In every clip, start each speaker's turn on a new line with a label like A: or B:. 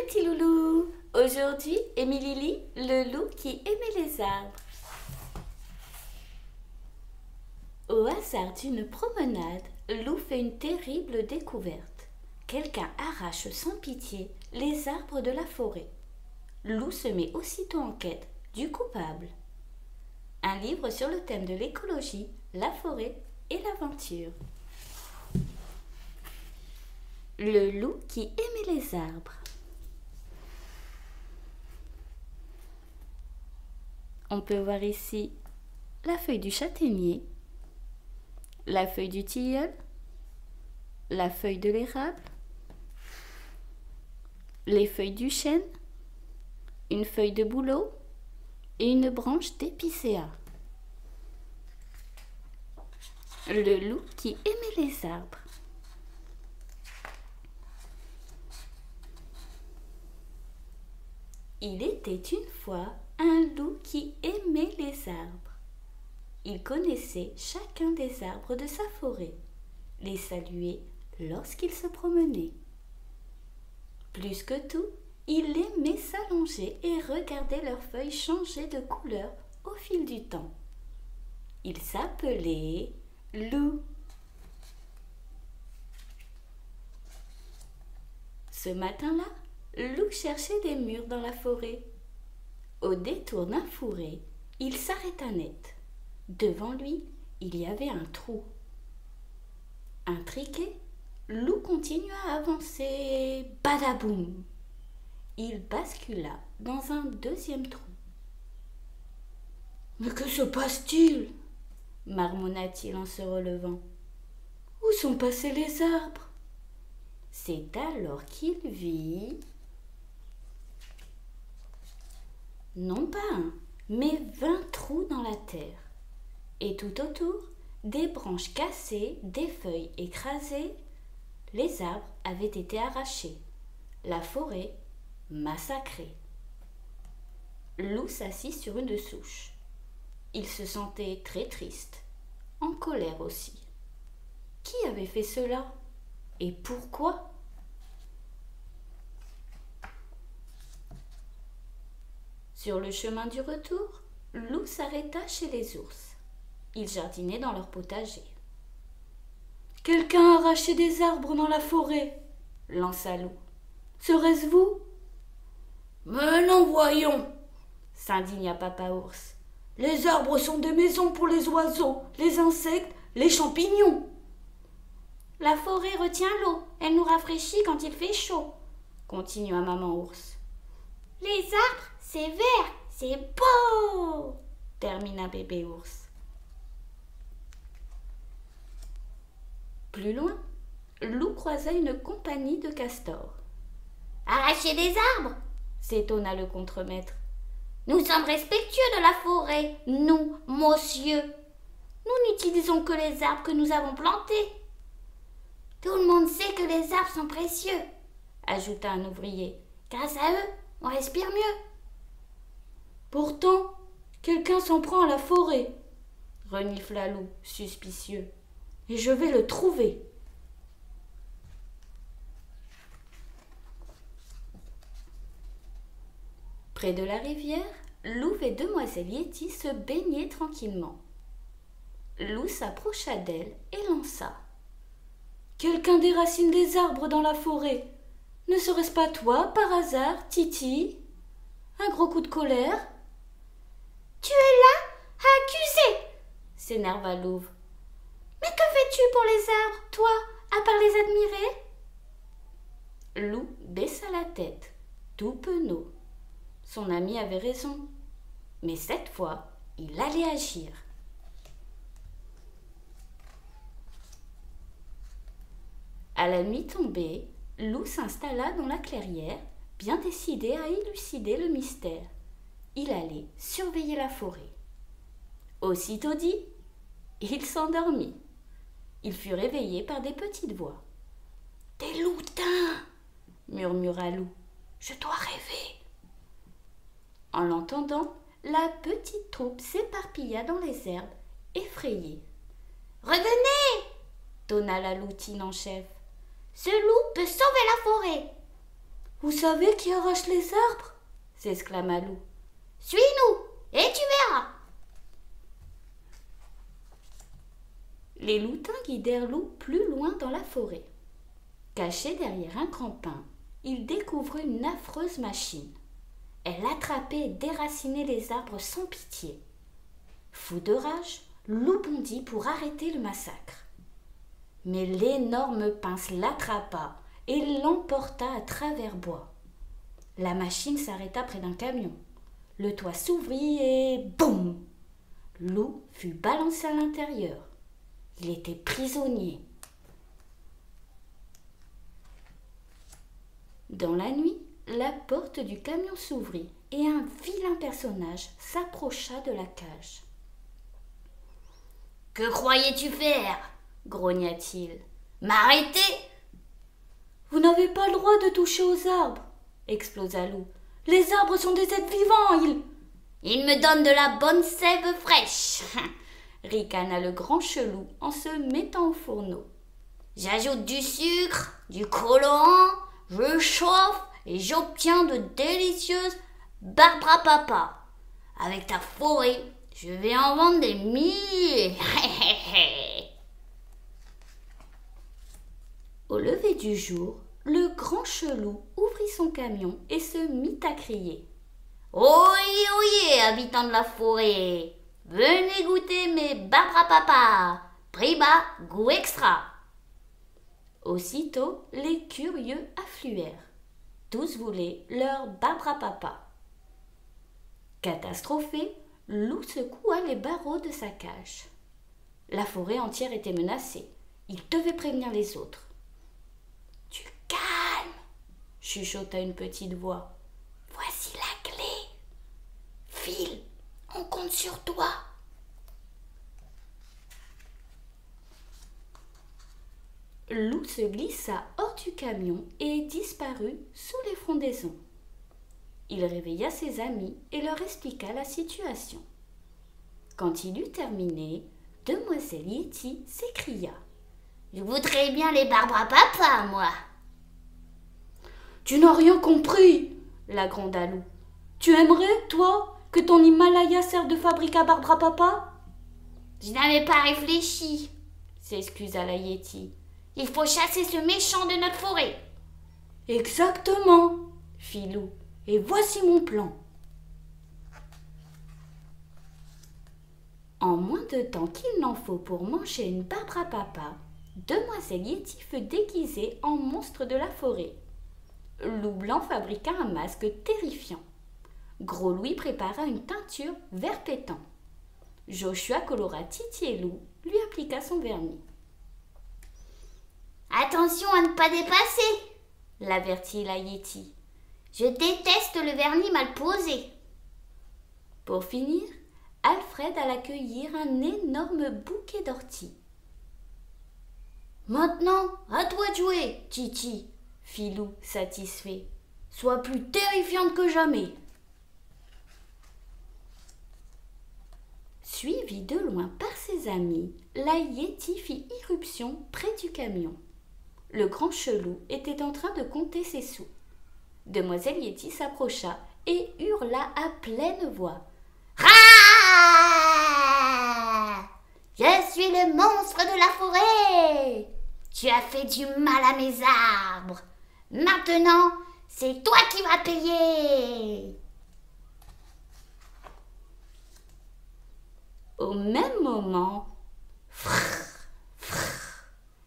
A: petits loulous! Aujourd'hui, Émilie lit Le loup qui aimait les arbres. Au hasard d'une promenade, Lou fait une terrible découverte. Quelqu'un arrache sans pitié les arbres de la forêt. Lou se met aussitôt en quête du coupable. Un livre sur le thème de l'écologie, la forêt et l'aventure. Le loup qui aimait les arbres. On peut voir ici la feuille du châtaignier, la feuille du tilleul, la feuille de l'érable, les feuilles du chêne, une feuille de bouleau et une branche d'épicéa. Le loup qui aimait les arbres. Il était une fois un loup qui aimait les arbres. Il connaissait chacun des arbres de sa forêt, les saluait lorsqu'il se promenait. Plus que tout, il aimait s'allonger et regarder leurs feuilles changer de couleur au fil du temps. Il s'appelait Lou. Ce matin-là, Lou cherchait des mûres dans la forêt. Au détour d'un fourré, il s'arrêta net. Devant lui, il y avait un trou. Intrigué, Lou continua à avancer. Badaboum! Il bascula dans un deuxième trou. « Mais que se passe-t-il » marmonna-t-il en se relevant. « Où sont passés les arbres ?» C'est alors qu'il vit... non pas un, mais 20 trous dans la terre. Et tout autour, des branches cassées, des feuilles écrasées. Les arbres avaient été arrachés. La forêt massacrée. Lou s'assit sur une souche. Il se sentait très triste, en colère aussi. Qui avait fait cela? Et pourquoi? Sur le chemin du retour, Lou s'arrêta chez les ours. Ils jardinaient dans leur potager. « Quelqu'un a arraché des arbres dans la forêt » lança Lou. « Serait-ce vous ?»« Mais non, voyons » s'indigna Papa Ours. « Les arbres sont des maisons pour les oiseaux, les insectes, les champignons. »« La forêt retient l'eau, elle nous rafraîchit quand il fait chaud » continua Maman Ours. « Les arbres, c'est vert, c'est beau » termina Bébé Ours. Plus loin, Lou croisa une compagnie de castors. « Arrachez des arbres » s'étonna le contremaître. « Nous sommes respectueux de la forêt, nous, monsieur. Nous n'utilisons que les arbres que nous avons plantés. »« Tout le monde sait que les arbres sont précieux » ajouta un ouvrier. « Grâce à eux, on respire mieux. »« Pourtant, quelqu'un s'en prend à la forêt » renifla Lou, suspicieux. « Et je vais le trouver. » Près de la rivière, Louve et Demoiselle Yéti se baignaient tranquillement. Lou s'approcha d'elle et lança. « Quelqu'un déracine des arbres dans la forêt. Ne serait-ce pas toi, par hasard, Titi? Un gros coup de colère ?»« Tu es là à accuser » s'énerva Louve. « Mais que fais-tu pour les arbres, toi, à part les admirer ?» Lou baissa la tête, tout penaud. Son ami avait raison, mais cette fois, il allait agir. À la nuit tombée, Lou s'installa dans la clairière, bien décidé à élucider le mystère. Il allait surveiller la forêt. Aussitôt dit, il s'endormit. Il fut réveillé par des petites voix. « Des loutins !» murmura Lou. « Je dois rêver. » En l'entendant, la petite troupe s'éparpilla dans les herbes, effrayée. « Revenez !» tonna la loutine en chef. « Ce loup peut sauver la forêt. » Vous savez qui arrache les arbres? S'exclama Loup.
B: Suis-nous, et tu verras.
A: Les loutins guidèrent Loup plus loin dans la forêt. Caché derrière un grand pin, il découvrit une affreuse machine. Elle attrapait et déracinait les arbres sans pitié. Fou de rage, Loup bondit pour arrêter le massacre. Mais l'énorme pince l'attrapa et l'emporta à travers bois. La machine s'arrêta près d'un camion. Le toit s'ouvrit et boum! Loup fut balancé à l'intérieur. Il était prisonnier. Dans la nuit, la porte du camion s'ouvrit et un vilain personnage s'approcha de la cage.
B: « Que croyais-tu faire » grogna-t-il. « M'arrêter ?» ?»«
A: Vous n'avez pas le droit de toucher aux arbres !» explosa Loup. « Les arbres sont des êtres vivants,
B: Ils me donnent de la bonne sève fraîche !»
A: ricana le grand chelou en se mettant au fourneau.
B: « J'ajoute du sucre, du colorant, je chauffe et j'obtiens de délicieuses Barbara Papa. Avec ta forêt, je vais en vendre des milliers. »
A: Au lever du jour, le grand chelou ouvrit son camion et se mit à crier.
B: « Oyez, oyez, habitants de la forêt, venez goûter mes Barbara Papa, prix bas, goût extra. »
A: Aussitôt, les curieux affluèrent. Tous voulaient leur Barbara Papa. Catastrophé, Loup secoua les barreaux de sa cage. La forêt entière était menacée. Il devait prévenir les autres. « Du calme !» chuchota une petite voix. « Voici la clé. File, on compte sur toi. » Loup se glissa hors du camion et disparut sous les frondaisons. Il réveilla ses amis et leur expliqua la situation. Quand il eut terminé, Demoiselle Yéti s'écria.
B: « Je voudrais bien les Barbara Papa, moi !»«
A: Tu n'as rien compris !» la gronda Loup. « Tu aimerais, toi, que ton Himalaya serve de fabrique à Barbara Papa ?»«
B: Je n'avais pas réfléchi, » s'excusa la Yéti. « Il faut chasser ce méchant de notre forêt. »«
A: Exactement, » fit Loup. « Et voici mon plan. » En moins de temps qu'il n'en faut pour manger une Barbara Papa, Demoiselle Yéti fut déguisée en monstre de la forêt. Loup Blanc fabriqua un masque terrifiant. Gros Louis prépara une teinture vert pétant. Joshua colora Titi et Loup, lui appliqua son vernis.
B: « Attention à ne pas dépasser !» l'avertit la Yéti. « Je déteste le vernis mal posé. »
A: Pour finir, Alfred alla cueillir un énorme bouquet d'orties. « Maintenant, à toi de jouer, Titi !» fit Loup satisfait. « Sois plus terrifiante que jamais !» Suivie de loin par ses amis, la Yéti fit irruption près du camion. Le grand chelou était en train de compter ses sous. Demoiselle Yéti s'approcha et hurla à pleine voix.
B: « Rah ! Je suis le monstre de la forêt. Tu as fait du mal à mes arbres. Maintenant, c'est toi qui vas payer. »
A: Au même moment,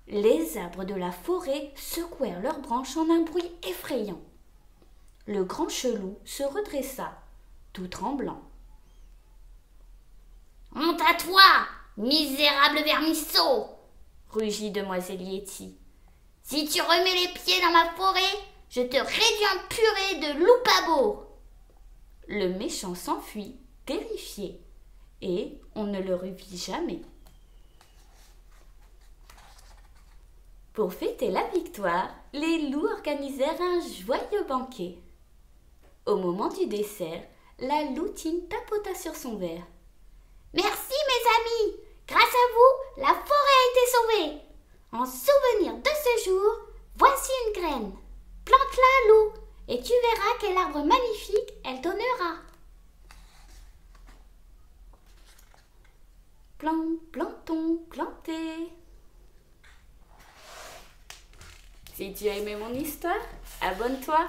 A: les arbres de la forêt secouèrent leurs branches en un bruit effrayant. Le grand chelou se redressa, tout tremblant.
B: « Honte à toi, misérable vermisseau !» rugit Demoiselle Yéti. « Si tu remets les pieds dans ma forêt, je te réduis en purée de loup-pabot. »
A: Le méchant s'enfuit, terrifié, et on ne le revit jamais. Pour fêter la victoire, les loups organisèrent un joyeux banquet. Au moment du dessert, la loutine tapota sur son verre.
B: « Merci mes amis, grâce à vous, la forêt a été sauvée. En souvenir de ce jour, voici une graine. Plante-la, loup,
A: et tu verras quel arbre magnifique elle donnera. Plantons, planter. Si tu as aimé mon histoire, abonne-toi.